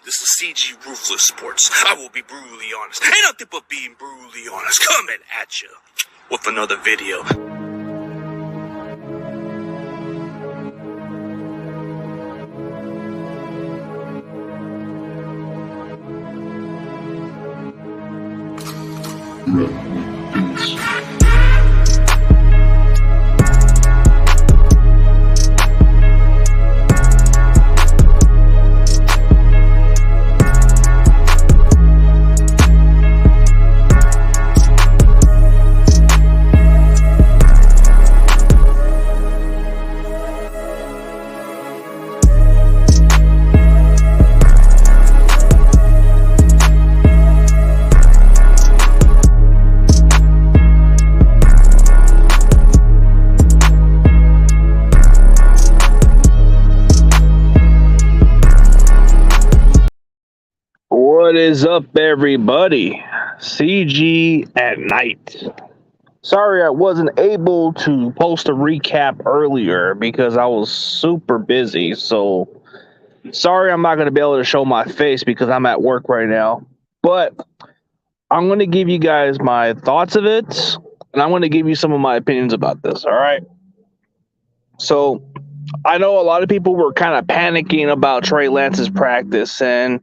This is CG Ruthless Sports. I will be brutally honest. Ain't nothing but being brutally honest. Coming at you with another video. What is up, everybody? CG at night. Sorry I wasn't able to post a recap earlier because I was super busy. So sorry I'm not going to be able to show my face because I'm at work right now. But I'm going to give you guys my thoughts of it, and I'm going to give you some of my opinions about this, all right? So I know a lot of people were kind of panicking about Trey Lance's practice, and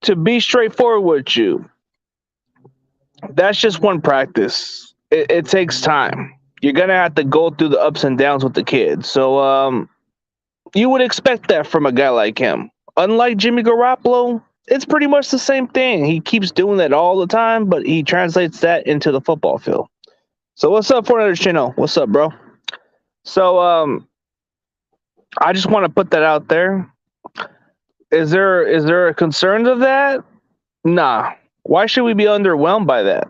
to be straightforward with you, that's just one practice. It takes time. You're going to have to go through the ups and downs with the kid. So you would expect that from a guy like him. Unlike Jimmy Garoppolo, it's pretty much the same thing. He keeps doing that all the time, but he translates that into the football field. So what's up, 400 Channel? What's up, bro? So I just want to put that out there. Is there a concern of that? Nah. Why should we be underwhelmed by that?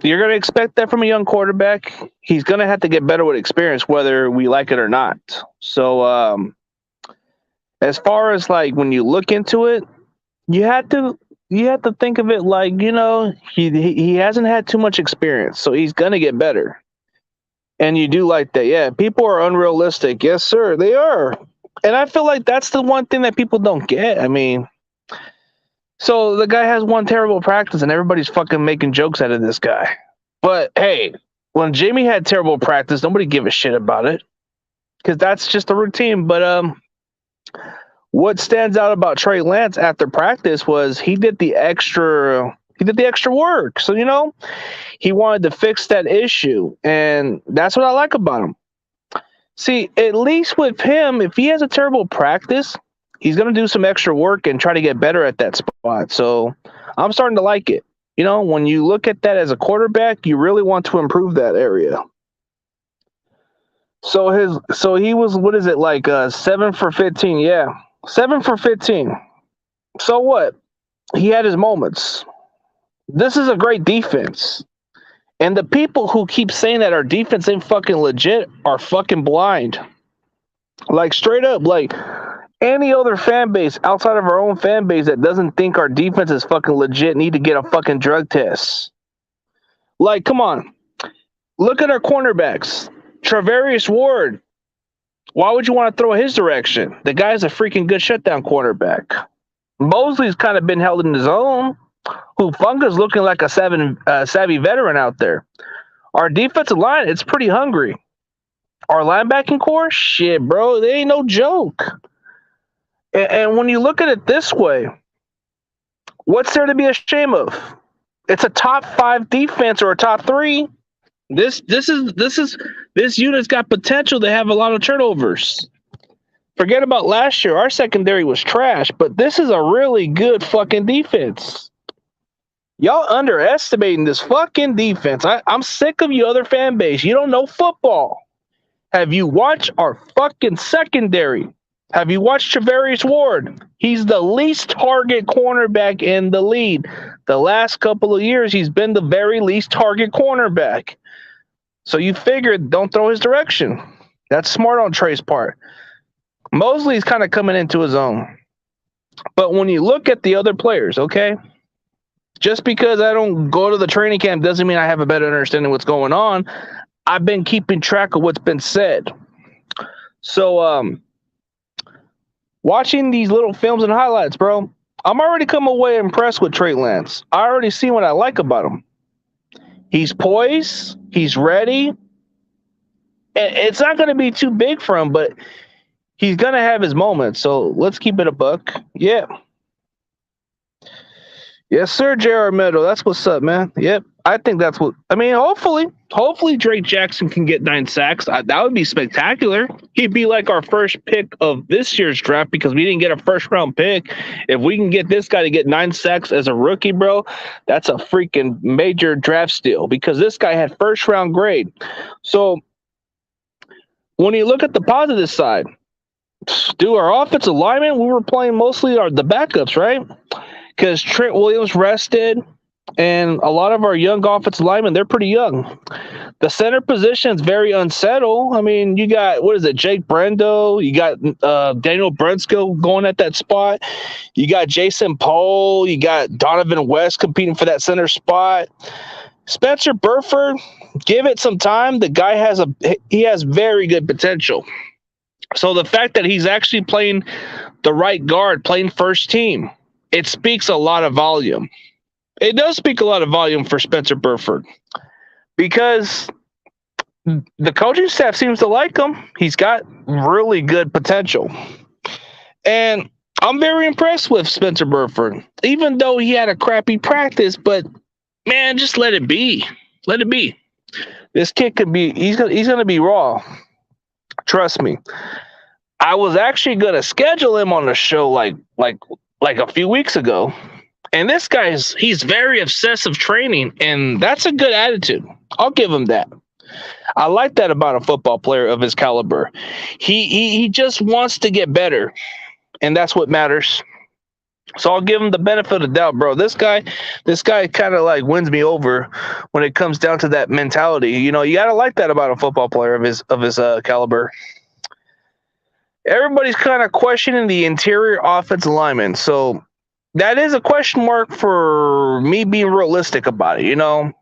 You're going to expect that from a young quarterback. He's going to have to get better with experience, whether we like it or not. So as far as like when you look into it, you have to think of it like, you know, he hasn't had too much experience, so he's going to get better. And you do like that. Yeah, people are unrealistic. Yes, sir, they are. And I feel like that's the one thing that people don't get. I mean, so the guy has one terrible practice and everybody's fucking making jokes out of this guy. But hey, when Jamie had terrible practice, nobody gave a shit about it because that's just the routine. But what stands out about Trey Lance after practice was he did the extra work. So, you know, he wanted to fix that issue, and that's what I like about him. See, at least with him, if he has a terrible practice, he's going to do some extra work and try to get better at that spot. So I'm starting to like it. You know, when you look at that as a quarterback, you really want to improve that area. So he was, what is it, like 7 for 15? Yeah, 7 for 15. So what? He had his moments. This is a great defense. And the people who keep saying that our defense ain't fucking legit are fucking blind. Like, straight up, like, any other fan base outside of our own fan base that doesn't think our defense is fucking legit need to get a fucking drug test. Like, come on. Look at our cornerbacks. Travarius Ward. Why would you want to throw his direction? The guy's a freaking good shutdown quarterback. Mosley's kind of been held in his own. Hufunga's looking like a savvy veteran out there. Our defensive line, it's pretty hungry. Our linebacking core, shit, bro, they ain't no joke. And when you look at it this way, what's there to be ashamed of? It's a top 5 defense or a top 3. This unit's got potential to have a lot of turnovers. Forget about last year. Our secondary was trash, but this is a really good fucking defense. Y'all underestimating this fucking defense. I'm sick of you other fan base. You don't know football. Have you watched our fucking secondary? Have you watched Travarius Ward? He's the least target cornerback in the league. The last couple of years, he's been the very least target cornerback. So you figured don't throw his direction. That's smart on Trey's part. Mosley's kind of coming into his own. But when you look at the other players, okay? Just because I don't go to the training camp doesn't mean I have a better understanding of what's going on. I've been keeping track of what's been said. So Watching these little films and highlights, bro, I'm already come away impressed with Trey Lance. I already see what I like about him. He's poised. He's ready. It's not going to be too big for him, but he's going to have his moments. So let's keep it a buck. Yeah. Yes, sir, J.R. Meadow. That's what's up, man. Yep. I think that's what I mean. Hopefully Drake Jackson can get 9 sacks. That would be spectacular. He'd be like our first pick of this year's draft because we didn't get a first round pick. If we can get this guy to get 9 sacks as a rookie, bro, that's a freaking major draft steal because this guy had first round grade. So when you look at the positive side, do our offensive linemen, we were playing mostly the backups, right? Because Trent Williams rested. And a lot of our young offensive linemen, they're pretty young. The center position is very unsettled. I mean, you got, Jake Brendo. You got Daniel Brunskill going at that spot. You got Jason Poole. You got Donovan West competing for that center spot. Spencer Burford, give it some time. The guy has very good potential. So the fact that he's actually playing the right guard, playing first team, it speaks a lot of volume. It does speak a lot of volume for Spencer Burford because the coaching staff seems to like him. He's got really good potential. And I'm very impressed with Spencer Burford, even though he had a crappy practice, but man, just let it be. Let it be. This kid could be, he's gonna be raw. Trust me. I was actually gonna schedule him on the show like a few weeks ago. And this he's very obsessive training, and that's a good attitude. I'll give him that. I like that about a football player of his caliber. He just wants to get better, and that's what matters. So I'll give him the benefit of the doubt, bro. This guy kind of like wins me over when it comes down to that mentality. You know, you gotta like that about a football player of his caliber. Everybody's kind of questioning the interior offensive lineman, so that is a question mark for me being realistic about it. You know,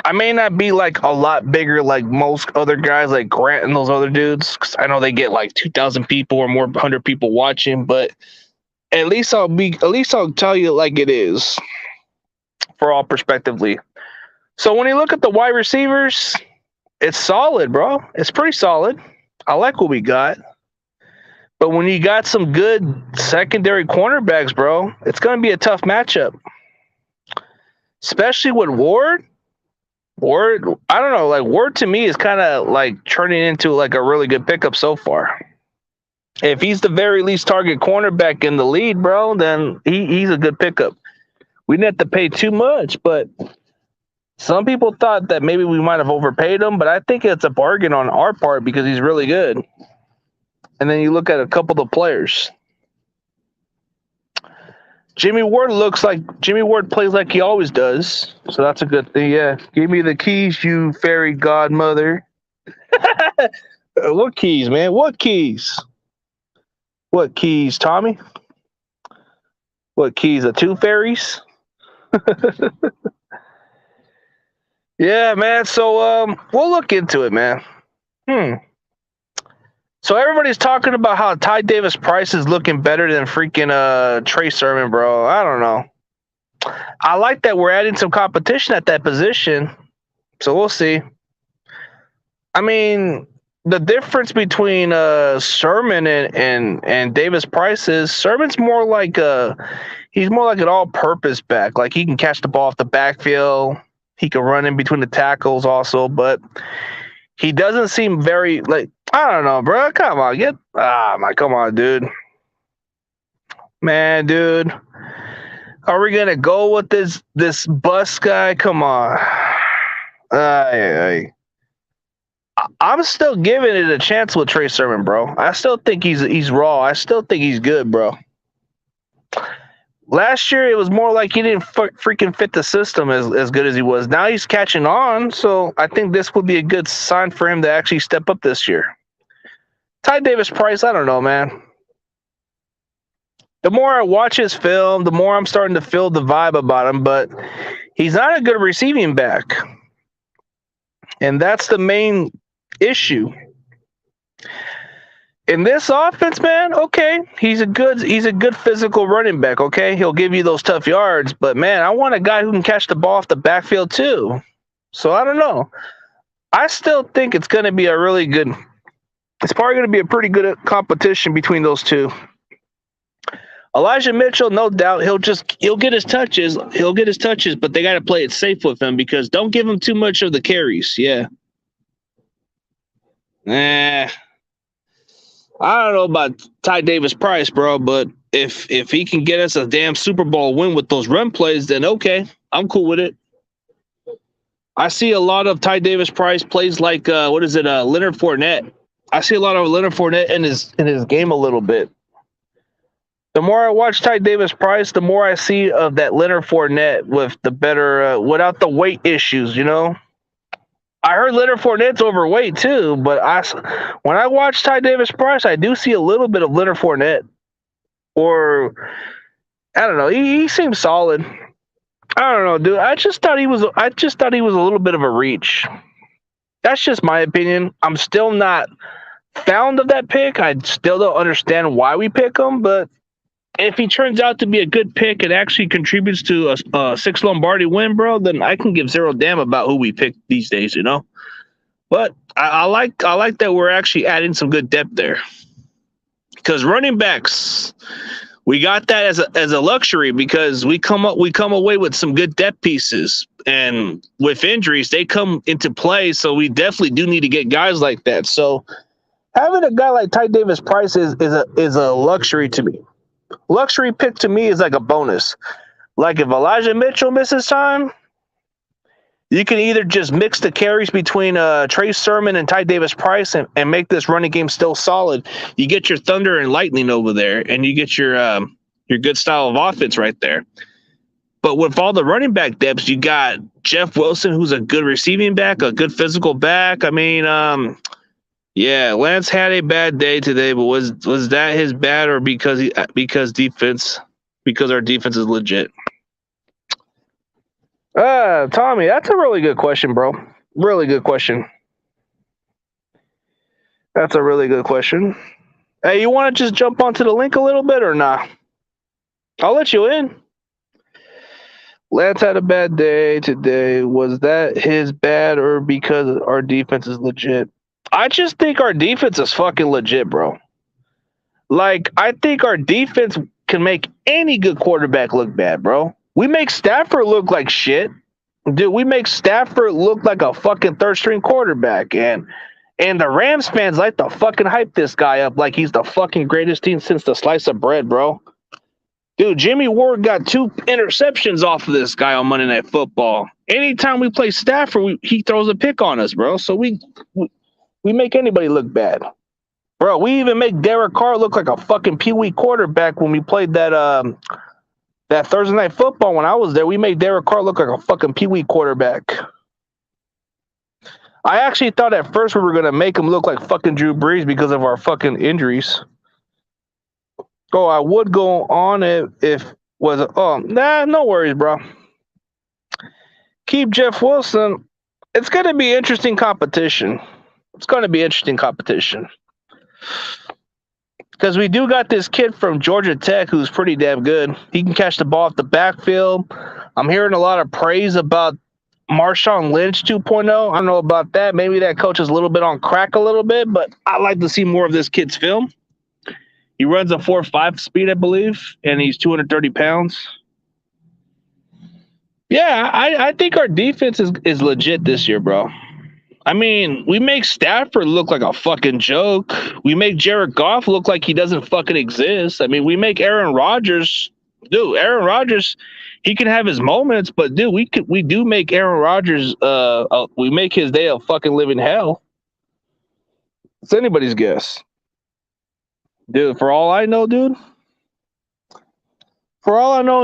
I may not be like a lot bigger like most other guys like Grant and those other dudes, because I know they get like 2,000 people or more, 100 people watching, but at least I'll tell you like it is for all perspectively. So when you look at the wide receivers, it's solid, bro. It's pretty solid. I like what we got. But when you got some good secondary cornerbacks, bro, it's going to be a tough matchup. Especially with Ward. Ward, I don't know, like Ward to me is kind of like turning into like a really good pickup so far. If he's the very least target cornerback in the lead, bro, then he's a good pickup. We didn't have to pay too much, but some people thought that maybe we might have overpaid him, but I think it's a bargain on our part because he's really good. And then you look at a couple of the players. Jimmy Ward plays like he always does. So that's a good thing. Yeah. Give me the keys, you fairy godmother. What keys, man? What keys? What keys, Tommy? What keys? The 2 fairies? Yeah, man. So we'll look into it, man. So everybody's talking about how Ty Davis Price is looking better than freaking Trey Sermon, bro. I don't know. I like that we're adding some competition at that position. So we'll see. I mean, the difference between Sermon and Davis Price is Sermon's more like he's more like an all-purpose back. Like he can catch the ball off the backfield. He can run in between the tackles also, but he doesn't seem very like. I don't know, bro. Come on, come on, dude. Man, dude. Are we gonna go with this bus guy? Come on. I'm still giving it a chance with Trey Sermon, bro. I still think he's raw. I still think he's good, bro. Last year, it was more like he didn't freaking fit the system as good as he was. Now he's catching on, so I think this would be a good sign for him to actually step up this year. Ty Davis Price, I don't know, man. The more I watch his film, the more I'm starting to feel the vibe about him, but he's not a good receiving back. And that's the main issue. In this offense, man, okay, he's a good physical running back. Okay, he'll give you those tough yards, but man, I want a guy who can catch the ball off the backfield too. So I don't know. I still think it's going to be a really good. It's probably going to be a pretty good competition between those two. Elijah Mitchell, no doubt, he'll get his touches. He'll get his touches, but they got to play it safe with him because don't give him too much of the carries. Yeah. I don't know about Ty Davis Price, bro, but if he can get us a damn Super Bowl win with those run plays, then okay, I'm cool with it. I see a lot of Ty Davis Price plays like Leonard Fournette. I see a lot of Leonard Fournette in his game a little bit. The more I watch Ty Davis Price, the more I see of that Leonard Fournette with the better, without the weight issues, you know? I heard Leonard Fournette's overweight too, but when I watch Ty Davis Price, I do see a little bit of Leonard Fournette. Or, I don't know, he seems solid. I don't know, dude. I just thought he was a little bit of a reach. That's just my opinion. I'm still not fond of that pick. I still don't understand why we pick him, but if he turns out to be a good pick and actually contributes to a 6 Lombardi win, bro, then I can give zero damn about who we pick these days, you know. But I like that we're actually adding some good depth there, because running backs, we got that as a luxury because we come away with some good depth pieces, and with injuries they come into play. So we definitely do need to get guys like that. So having a guy like Ty Davis Price is a luxury to me. Luxury pick to me is like a bonus. Like if Elijah Mitchell misses time, you can either just mix the carries between Trey Sermon and Ty Davis Price and make this running game still solid. You get your thunder and lightning over there, and you get your good style of offense right there. But with all the running back depths, you got Jeff Wilson, who's a good receiving back, a good physical back. I mean, yeah, Lance had a bad day today, but was that his bad or because our defense is legit? Tommy, that's a really good question, bro. Really good question. That's a really good question. Hey, you want to just jump onto the link a little bit or not? I'll let you in. Lance had a bad day today. Was that his bad or because our defense is legit? I just think our defense is fucking legit, bro. Like, I think our defense can make any good quarterback look bad, bro. We make Stafford look like shit. Dude, we make Stafford look like a fucking third-string quarterback. And the Rams fans like to fucking hype this guy up like he's the fucking greatest team since the slice of bread, bro. Dude, Jimmy Ward got 2 interceptions off of this guy on Monday Night Football. Anytime we play Stafford, he throws a pick on us, bro. So we make anybody look bad. Bro, we even make Derek Carr look like a fucking peewee quarterback when we played that Thursday Night Football when I was there. We made Derek Carr look like a fucking peewee quarterback. I actually thought at first we were going to make him look like fucking Drew Brees because of our fucking injuries. Oh, I would go on it if was no worries, bro. Keep Jeff Wilson. It's going to be interesting competition. It's going to be interesting competition. Because we do got this kid from Georgia Tech who's pretty damn good. He can catch the ball off the backfield. I'm hearing a lot of praise about Marshawn Lynch 2.0. I don't know about that. Maybe that coach is a little bit on crack a little bit, but I like to see more of this kid's film. He runs a 4.5 speed, I believe, and he's 230 pounds. Yeah, I think our defense is legit this year, bro. I mean, we make Stafford look like a fucking joke. We make Jared Goff look like he doesn't fucking exist. I mean, we make Aaron Rodgers. Dude, Aaron Rodgers, he can have his moments, but dude, we do make Aaron Rodgers we make his day a fucking living hell. It's anybody's guess. Dude, for all I know, in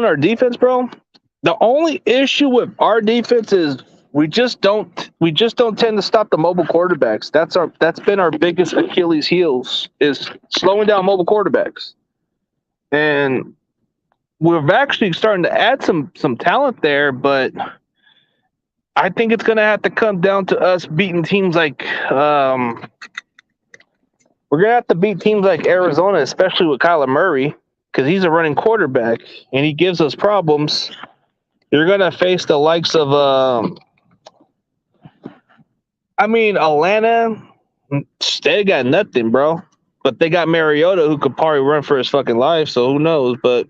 our defense, bro, the only issue with our defense is we just don't tend to stop the mobile quarterbacks. That's been our biggest Achilles heels, is slowing down mobile quarterbacks. And we're actually starting to add some talent there, but I think it's going to have to come down to us beating teams like We're going to have to beat teams like Arizona, especially with Kyler Murray, because he's a running quarterback, and he gives us problems. You're going to face the likes of, Atlanta, they got nothing, bro. But they got Mariota, who could probably run for his fucking life, so who knows. But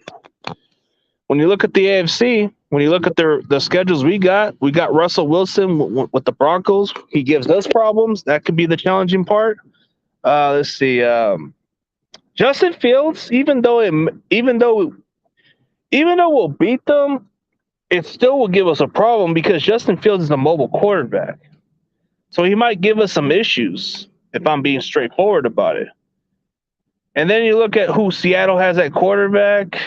when you look at the AFC, when you look at the schedules we got Russell Wilson with the Broncos. He gives us problems. That could be the challenging part. Let's see. Justin Fields, even though we'll beat them, it still will give us a problem because Justin Fields is a mobile quarterback. So he might give us some issues if I'm being straightforward about it. And then you look at who Seattle has at quarterback.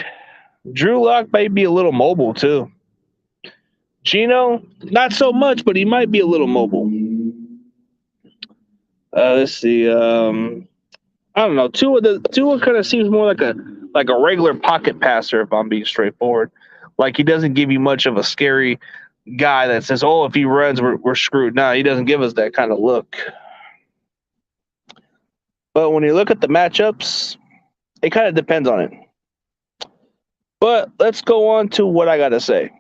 Drew Lock might be a little mobile too. Gino, not so much, but he might be a little mobile. Let's see. I don't know. Tua kind of seems more like a regular pocket passer, if I'm being straightforward. Like he doesn't give you much of a scary guy that says, "Oh, if he runs, we're screwed." No, he doesn't give us that kind of look. But when you look at the matchups, it kind of depends on it. But let's go on to what I got to say.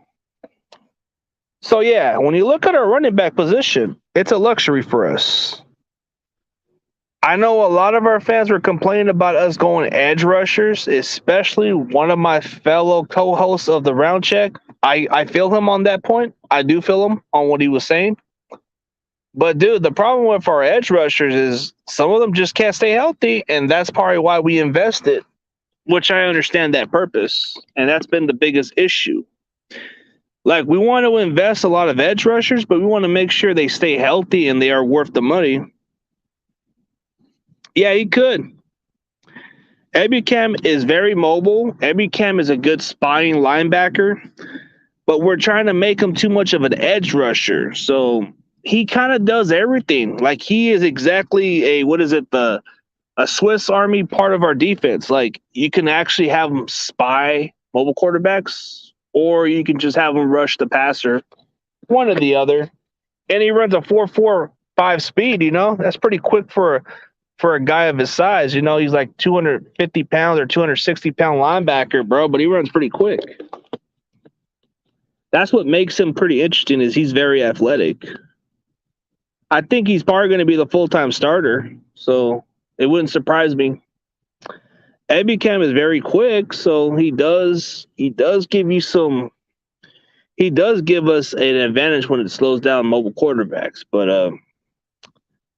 So, yeah, when you look at our running back position, it's a luxury for us. I know a lot of our fans were complaining about us going edge rushers, especially one of my fellow co-hosts of the Round Check. I feel him on that point. I do feel him on what he was saying. But, dude, the problem with our edge rushers is some of them just can't stay healthy, and that's probably why we invested, which I understand that purpose, and that's been the biggest issue. Like, we want to invest a lot of edge rushers, but we want to make sure they stay healthy and they are worth the money. Yeah, he could. Ebukam is very mobile. Ebukam is a good spotting linebacker, but we're trying to make him too much of an edge rusher. So he kind of does everything. Like he is exactly a Swiss Army part of our defense. Like you can actually have him spy mobile quarterbacks, or you can just have him rush the passer, one or the other. And he runs a 4.45 speed. That's pretty quick for a guy of his size. He's like 250 pounds or 260-pound linebacker, bro, but he runs pretty quick. That's what makes him pretty interesting is he's very athletic. I think he's probably going to be the full-time starter, so it wouldn't surprise me. Ebukam is very quick, so he does give you some. He does give us an advantage when it slows down mobile quarterbacks, but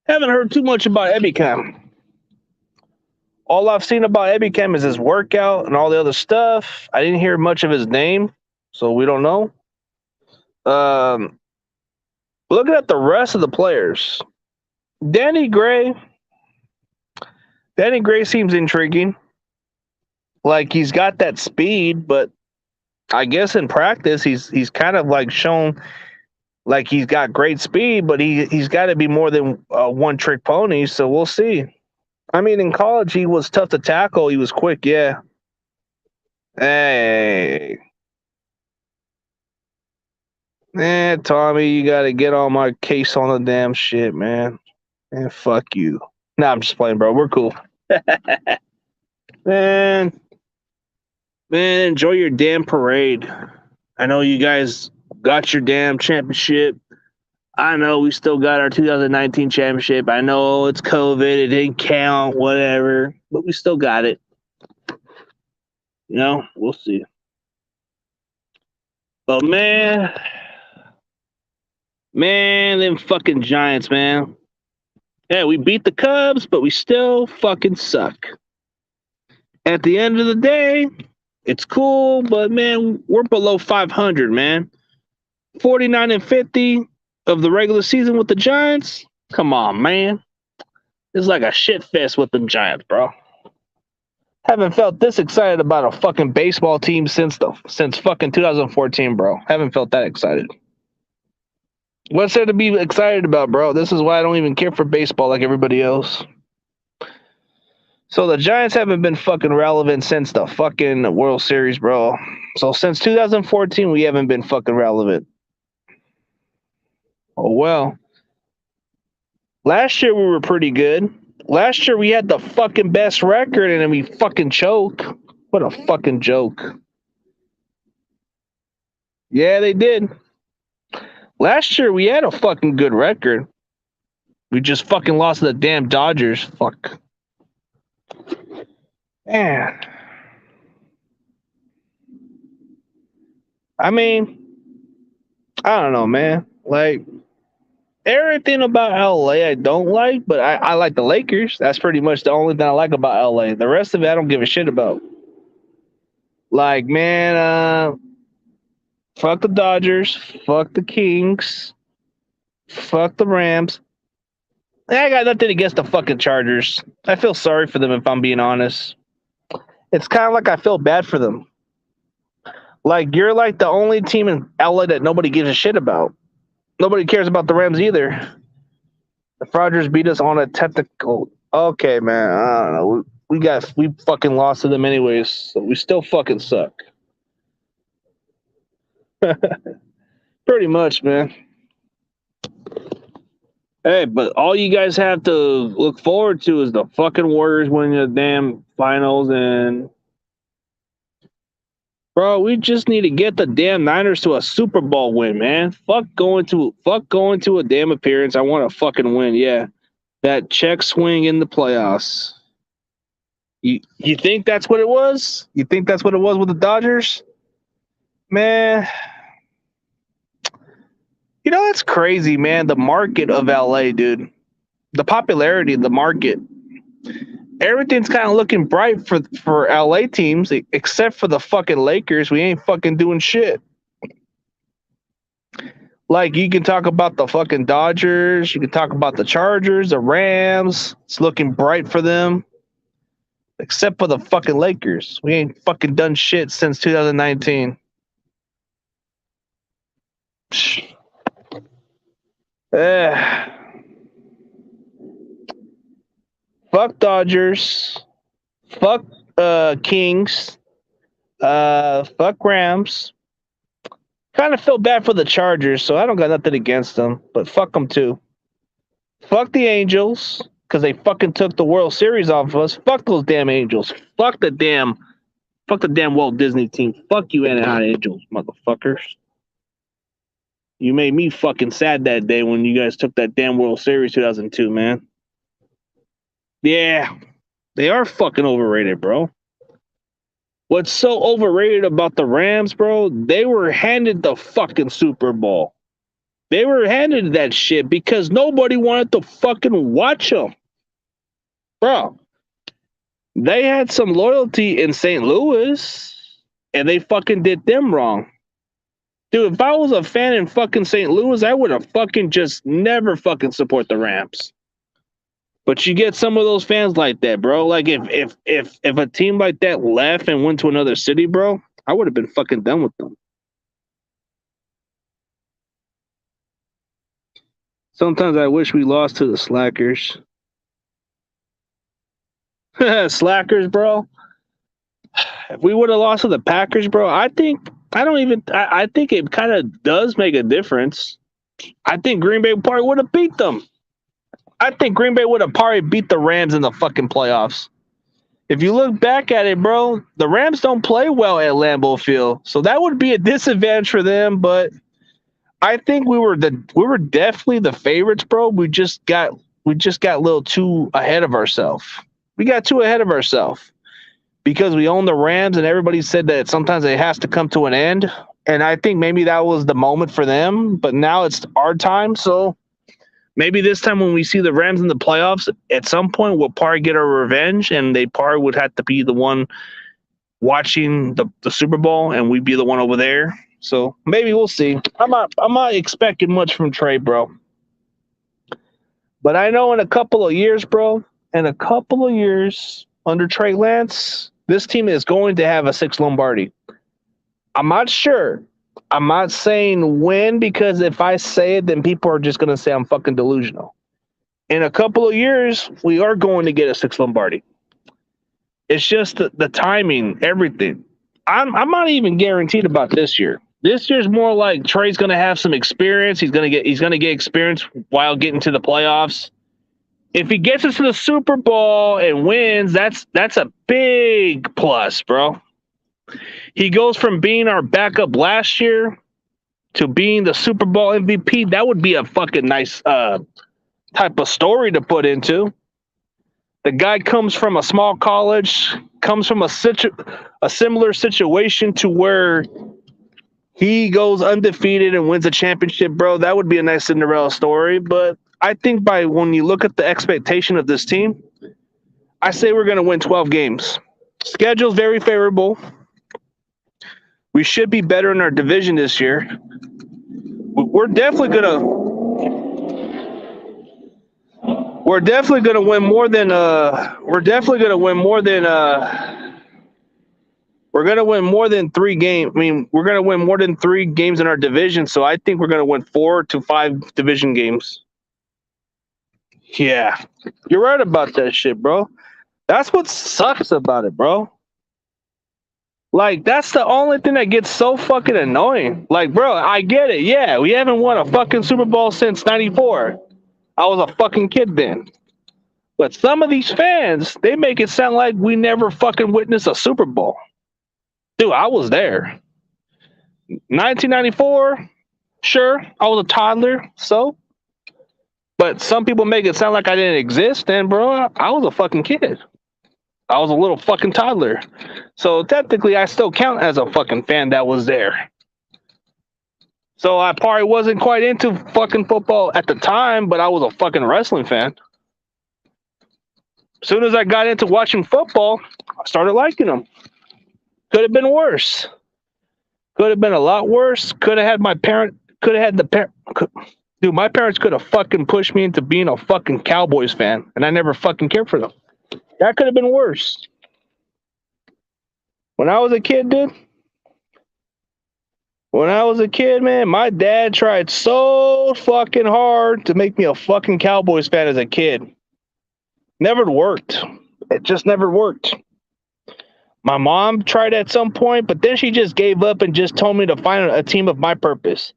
haven't heard too much about Ebukam. All I've seen about Ebukam is his workout and all the other stuff. I didn't hear much of his name, so we don't know. Looking at the rest of the players, Danny Gray seems intriguing. Like he's got that speed, but I guess in practice he's kind of like shown like he's got great speed, but he's got to be more than a one-trick pony. So we'll see. I mean, in college he was tough to tackle. He was quick, yeah. Hey, Tommy, you got to get on my case on the damn shit, man. And fuck you. Nah, I'm just playing, bro. We're cool. Man, enjoy your damn parade. I know you guys got your damn championship. I know we still got our 2019 championship. I know it's COVID. It didn't count, whatever. But we still got it. We'll see. But, man, them fucking Giants, man. Yeah, we beat the Cubs, but we still fucking suck. At the end of the day, it's cool, but, man, we're below 500, man. 49-50 of the regular season with the Giants. Come on, man. It's like a shit fest with them Giants, bro. Haven't felt this excited about a fucking baseball team since fucking 2014, bro. Haven't felt that excited. What's there to be excited about, bro? This is why I don't even care for baseball like everybody else. So the Giants haven't been fucking relevant since the fucking World Series, bro. So since 2014, we haven't been fucking relevant. Oh, well. Last year we were pretty good. Last year we had the fucking best record and then we fucking choke. What a fucking joke. Yeah, they did. Last year we had a fucking good record. We just fucking lost to the damn Dodgers. Fuck. Man. I mean, I don't know, man. Like, everything about LA I don't like, but I like the Lakers. That's pretty much the only thing I like about LA. The rest of it I don't give a shit about. Like, man, fuck the Dodgers, fuck the Kings, fuck the Rams. I got nothing against the fucking Chargers. I feel sorry for them if I'm being honest. It's kind of like I feel bad for them. Like, you're like the only team in LA that nobody gives a shit about. Nobody cares about the Rams either. The Chargers beat us on a technical. Okay, man. I don't know. We fucking lost to them anyways, so we still fucking suck. Pretty much, man. Hey, but all you guys have to look forward to is the fucking Warriors winning the damn finals, and bro, we just need to get the damn Niners to a Super Bowl win, man. Fuck going to a damn appearance. I want to fucking win, yeah. That check swing in the playoffs. You think that's what it was? You think that's what it was with the Dodgers? Man, you know, that's crazy, man. The market of LA, dude. The popularity of the market. Everything's kind of looking bright for LA teams, except for the fucking Lakers. We ain't fucking doing shit. Like, you can talk about the fucking Dodgers. You can talk about the Chargers, the Rams. It's looking bright for them. Except for the fucking Lakers. We ain't fucking done shit since 2019. Fuck Dodgers. Fuck Kings. Fuck Rams. Kind of feel bad for the Chargers, so I don't got nothing against them, but fuck them too. Fuck the Angels, because they fucking took the World Series off of us. Fuck those damn Angels. Fuck the damn Walt Disney team. Fuck you, Anaheim Angels, motherfuckers. You made me fucking sad that day when you guys took that damn World Series 2002, man. Yeah, they are fucking overrated, bro. What's so overrated about the Rams, bro? They were handed the fucking Super Bowl. They were handed that shit because nobody wanted to fucking watch them. Bro, they had some loyalty in St. Louis, and they fucking did them wrong. Dude, if I was a fan in fucking St. Louis, I would have fucking just never fucking support the Rams. But you get some of those fans like that, bro. Like, if a team like that left and went to another city, bro, I would have been fucking done with them. Sometimes I wish we lost to the Slackers. Slackers, bro. If we would have lost to the Packers, bro, I think it kind of does make a difference. I think Green Bay probably would have beat them. I think Green Bay would have probably beat the Rams in the fucking playoffs. If you look back at it, bro, the Rams don't play well at Lambeau Field, so that would be a disadvantage for them. But I think we were definitely the favorites, bro. We just got a little too ahead of ourselves. We got too ahead of ourselves because we own the Rams, and everybody said that sometimes it has to come to an end. And I think maybe that was the moment for them, but now it's our time, so. Maybe this time when we see the Rams in the playoffs, at some point we'll probably get our revenge, and they probably would have to be the one watching the Super Bowl, and we'd be the one over there. So maybe we'll see. I'm not expecting much from Trey, bro. But I know in a couple of years, bro, under Trey Lance, this team is going to have a 6 Lombardi. I'm not sure. I'm not saying when, because if I say it, then people are just going to say I'm fucking delusional. In a couple of years, we are going to get a 6 Lombardi. It's just the timing, everything. I'm not even guaranteed about this year. This year's more like Trey's going to have some experience. He's going to get experience while getting to the playoffs. if he gets us to the Super Bowl and wins, that's a big plus, bro. He goes from being our backup last year to being the Super Bowl MVP. That would be a fucking nice type of story to put into. The guy comes from a small college, comes from a similar situation to where he goes undefeated and wins a championship, bro. That would be a nice Cinderella story. But I think when you look at the expectation of this team, I say we're going to win 12 games. Schedule's very favorable. We should be better in our division this year. We're definitely going to win more than we're going to win more than 3 games. I mean, we're going to win more than 3 games in our division, so I think we're going to win 4 to 5 division games. Yeah. You're right about that shit, bro. That's what sucks about it, bro. Like, that's the only thing that gets so fucking annoying. Like, bro, I get it. Yeah, we haven't won a fucking Super Bowl since 94. I was a fucking kid then. But some of these fans, they make it sound like we never fucking witnessed a Super Bowl. Dude, I was there. 1994, sure, I was a toddler, so. But some people make it sound like I didn't exist, and bro, I was a fucking kid. I was a little fucking toddler. So technically, I still count as a fucking fan that was there. So I probably wasn't quite into fucking football at the time, but I was a fucking wrestling fan. As soon as I got into watching football, I started liking them. Could have been worse. Could have been a lot worse. Could have had my parent. Could have had the parent. Dude, my parents could have fucking pushed me into being a fucking Cowboys fan, and I never fucking cared for them. That could have been worse. When I was a kid, dude. When I was a kid, man, my dad tried so fucking hard to make me a fucking Cowboys fan as a kid. Never worked. It just never worked. My mom tried at some point, but then she just gave up and just told me to find a team of my purpose.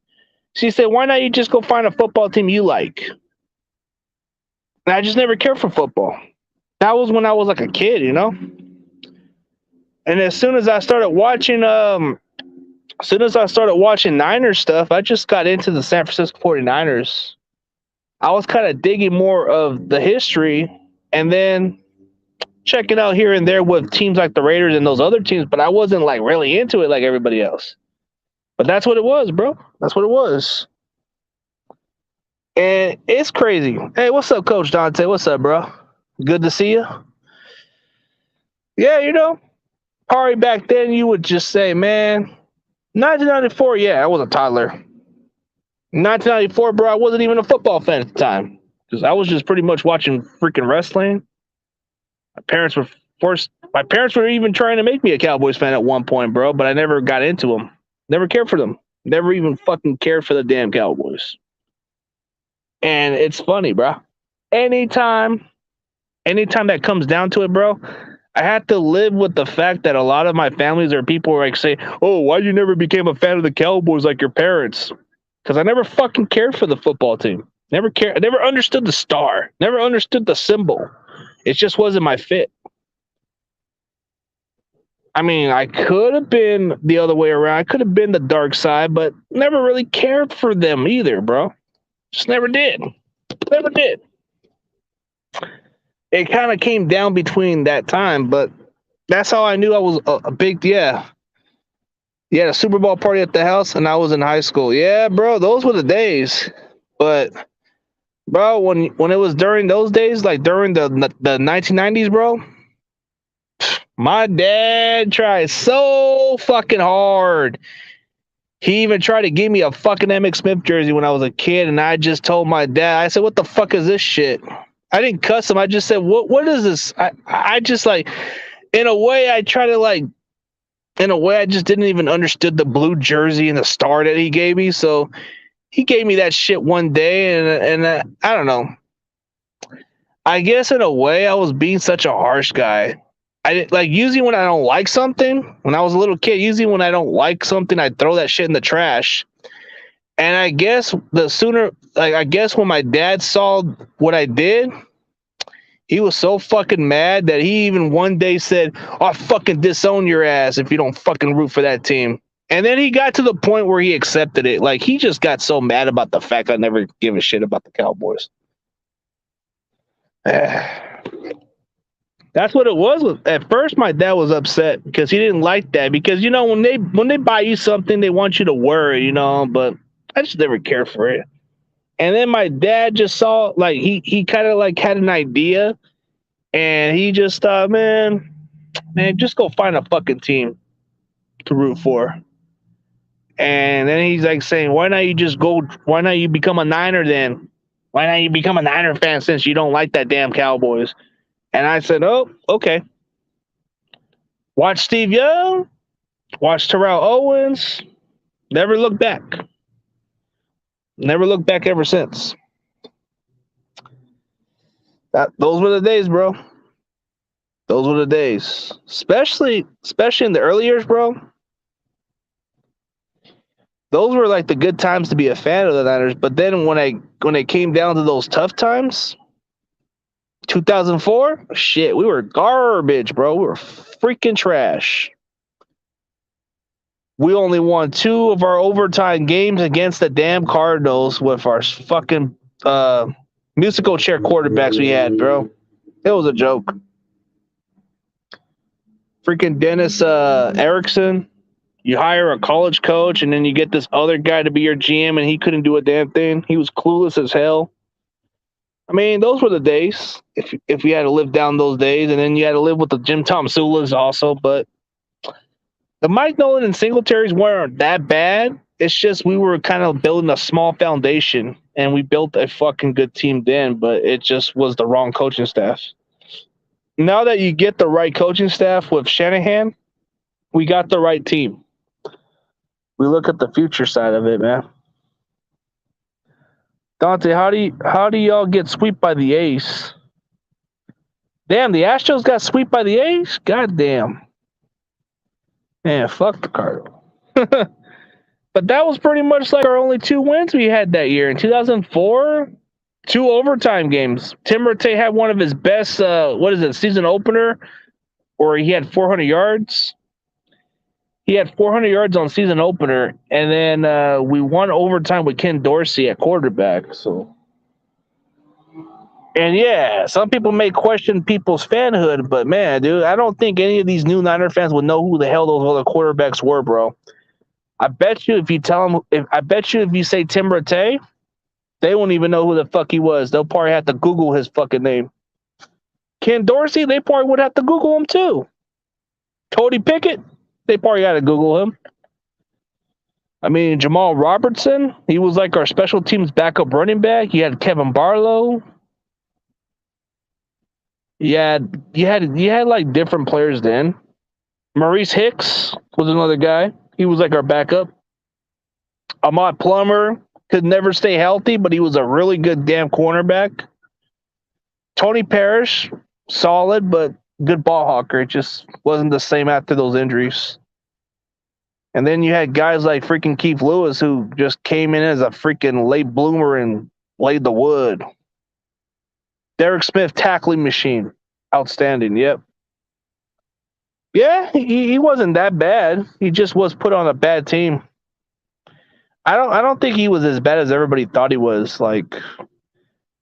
She said, why not you just go find a football team you like? And I just never cared for football. That was when I was like a kid, you know? And as soon as I started watching Niners stuff, I just got into the San Francisco 49ers. I was kind of digging more of the history and then checking out here and there with teams like the Raiders and those other teams, but I wasn't like really into it like everybody else. But that's what it was, bro. That's what it was. And it's crazy. Hey, what's up, Coach Dante? What's up, bro? Good to see you. Yeah, you know, probably back then you would just say, man, 1994, yeah, I was a toddler. 1994, bro, I wasn't even a football fan at the time because I was just pretty much watching freaking wrestling. My parents were even trying to make me a Cowboys fan at one point, bro, but I never got into them. Never cared for them. Never even fucking cared for the damn Cowboys. And it's funny, bro. Anytime that comes down to it, bro, I have to live with the fact that a lot of my families or people like say, oh, why you never became a fan of the Cowboys like your parents? Because I never fucking cared for the football team. Never cared. I never understood the star. Never understood the symbol. It just wasn't my fit. I mean, I could have been the other way around. I could have been the dark side, but never really cared for them either, bro. Just never did. Never did. It kind of came down between that time, but that's how I knew I was a big, yeah. You had a Super Bowl party at the house, and I was in high school. Yeah, bro, those were the days. But, bro, when it was during those days, like during the 1990s, bro, my dad tried so fucking hard. He even tried to give me a fucking Emmitt Smith jersey when I was a kid, and I just told my dad, I said, what the fuck is this shit? I didn't cuss him. I just said, what is this? I just like, in a way, I just didn't even understood the blue jersey and the star that he gave me. So he gave me that shit one day, and I don't know. I guess in a way I was being such a harsh guy. I didn't like usually when I don't like something. When I was a little kid, usually when I don't like something, I throw that shit in the trash. And I guess when my dad saw what I did, He was so fucking mad that he even one day said, I'll fucking disown your ass if you don't fucking root for that team. And then he got to the point where he accepted it. Like, he just got so mad about the fact I never give a shit about the Cowboys. That's what it was. At first, my dad was upset because he didn't like that. Because, you know, when they buy you something, they want you to worry, you know, but I just never cared for it. And then my dad just saw, like, he kind of like had an idea, and he just thought, man, just go find a fucking team to root for. And then he's like saying, why not you become a Niner then? Why not you become a Niner fan since you don't like that damn Cowboys? And I said, oh, okay. Watch Steve Young, watch Terrell Owens, never look back. Never looked back ever since. Those were the days, bro. Those were the days. Especially in the early years, bro. Those were like the good times to be a fan of the Niners. But then when it came down to those tough times, 2004, shit, we were garbage, bro. We were freaking trash. We only won 2 of our overtime games against the damn Cardinals with our fucking musical chair quarterbacks we had, bro. It was a joke. Freaking Dennis Erickson. You hire a college coach, and then you get this other guy to be your GM, and he couldn't do a damn thing. He was clueless as hell. I mean, those were the days. If you had to live down those days, and then you had to live with the Jim Tom Sulas also, but the Mike Nolan and Singletaries weren't that bad. It's just we were kind of building a small foundation, and we built a fucking good team then, but it just was the wrong coaching staff. Now that you get the right coaching staff with Shanahan, we got the right team. We look at the future side of it, man. Dante, how do y'all get swept by the Ace? Damn, the Astros got swept by the Ace? God damn. Man, fuck the Cardinals. But that was pretty much like our only 2 wins we had that year. In 2004, 2 overtime games. Tim Rattay had one of his best, season opener, where he had 400 yards. He had 400 yards on season opener, and then we won overtime with Ken Dorsey at quarterback. So, and yeah, some people may question people's fanhood, but man, dude, I don't think any of these new Niner fans would know who the hell those other quarterbacks were, bro. I bet you if you say Tim Rattay, they won't even know who the fuck he was. They'll probably have to Google his fucking name. Ken Dorsey, they probably would have to Google him too. Cody Pickett, they probably got to Google him. I mean, Jamal Robertson, he was like our special teams backup running back. You had Kevin Barlow. You had like different players then. Maurice Hicks was another guy. He was like our backup. Ahmad Plummer could never stay healthy, but he was a really good damn cornerback. Tony Parrish, solid, but good ball hawker. It just wasn't the same after those injuries. And then you had guys like freaking Keith Lewis who just came in as a freaking late bloomer and laid the wood. Derrick Smith, tackling machine. Outstanding, yep. Yeah, he wasn't that bad. He just was put on a bad team. I don't think he was as bad as everybody thought he was. Like,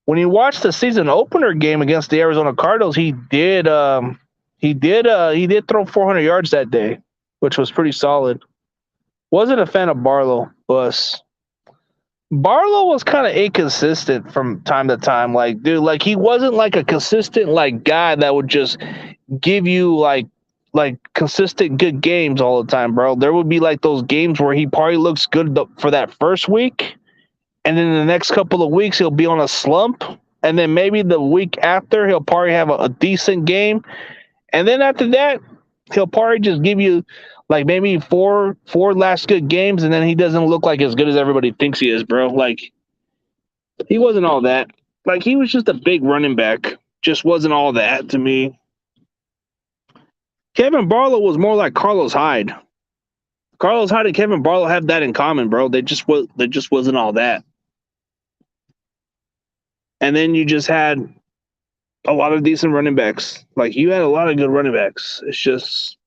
when you watch the season opener game against the Arizona Cardinals, he did throw 400 yards that day, which was pretty solid. Wasn't a fan of Barlow, but Barlow was kind of inconsistent from time to time. Like, dude, like he wasn't like a consistent like guy that would just give you like consistent good games all the time, bro. There would be like those games where he probably looks good for that first week, and then the next couple of weeks he'll be on a slump, and then maybe the week after he'll probably have a decent game, and then after that he'll probably just give you like maybe four last good games, and then he doesn't look like as good as everybody thinks he is, bro. Like, he wasn't all that. Like, he was just a big running back. Just wasn't all that to me. Kevin Barlow was more like Carlos Hyde. Carlos Hyde and Kevin Barlow have that in common, bro. They just wasn't all that. And then you just had a lot of decent running backs. Like, you had a lot of good running backs. It's just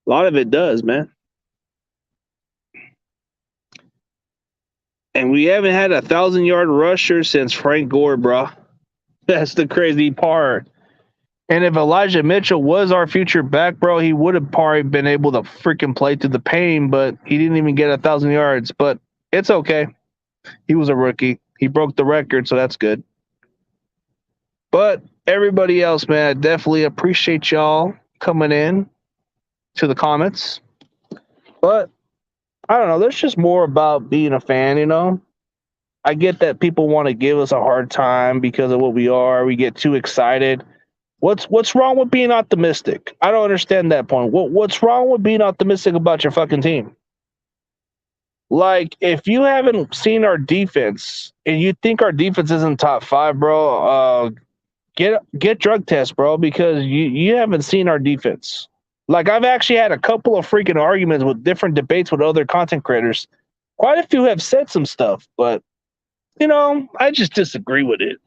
a lot of it does, man. And we haven't had 1,000-yard rusher since Frank Gore, bro. That's the crazy part. And if Elijah Mitchell was our future back, bro, he would have probably been able to freaking play through the pain, but he didn't even get 1,000 yards. But it's okay. He was a rookie. He broke the record, so that's good. But everybody else, man, I definitely appreciate y'all coming in to the comments. But I don't know. There's just more about being a fan, you know? I get that people want to give us a hard time because of what we are. We get too excited. What's wrong with being optimistic? I don't understand that point. What's wrong with being optimistic about your fucking team? Like, if you haven't seen our defense and you think our defense isn't top 5, bro, get drug tests, bro, because you haven't seen our defense. Like, I've actually had a couple of freaking arguments with different debates with other content creators. Quite a few have said some stuff, but, you know, I just disagree with it.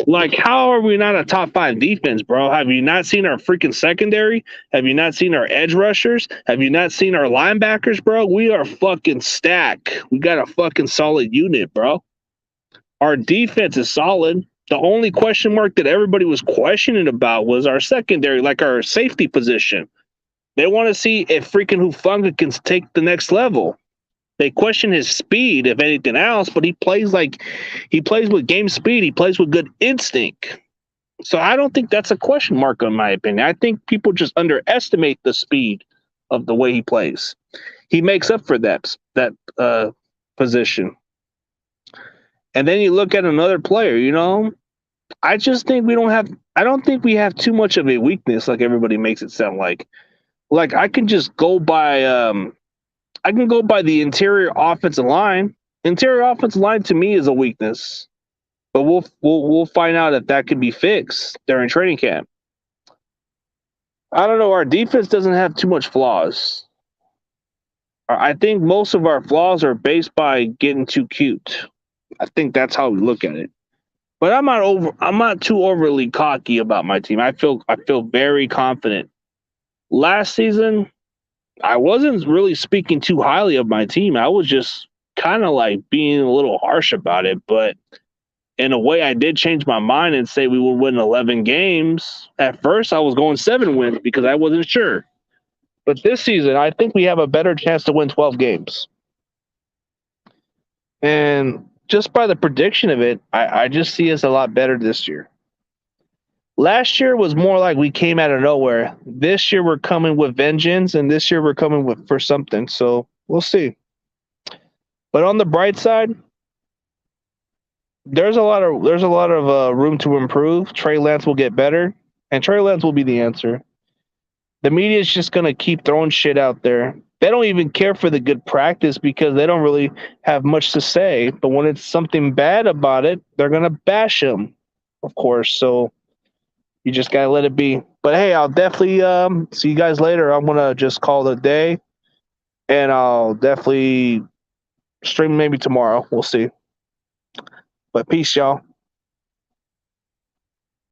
Like, how are we not a top 5 defense, bro? Have you not seen our freaking secondary? Have you not seen our edge rushers? Have you not seen our linebackers, bro? We are fucking stacked. We got a fucking solid unit, bro. Our defense is solid. The only question mark that everybody was questioning about was our secondary, like our safety position. They want to see if freaking Hufanga can take the next level. They question his speed, if anything else, but he plays with game speed. He plays with good instinct. So I don't think that's a question mark, in my opinion. I think people just underestimate the speed of the way he plays. He makes up for that position. And then you look at another player, you know, I just think I don't think we have too much of a weakness like everybody makes it sound like. Like, I can just go by the interior offensive line. Interior offensive line to me is a weakness, but we'll find out if that can be fixed during training camp. I don't know. Our defense doesn't have too much flaws. I think most of our flaws are based by getting too cute. I think that's how we look at it. But I'm not too overly cocky about my team. I feel very confident. Last season, I wasn't really speaking too highly of my team. I was just kind of like being a little harsh about it. But in a way, I did change my mind and say we would win 11 games. At first, I was going 7 wins because I wasn't sure. But this season, I think we have a better chance to win 12 games. And just by the prediction of it, I just see us a lot better this year. Last year was more like we came out of nowhere. This year we're coming with vengeance, and this year we're coming for something. So we'll see. But on the bright side, there's a lot of room to improve. Trey Lance will get better, and Trey Lance will be the answer. The media is just gonna keep throwing shit out there. They don't even care for the good practice because they don't really have much to say. But when it's something bad about it, they're gonna bash him, of course. So you just gotta let it be. But hey, I'll definitely see you guys later. I'm gonna just call it a day, and I'll definitely stream maybe tomorrow. We'll see. But peace, y'all.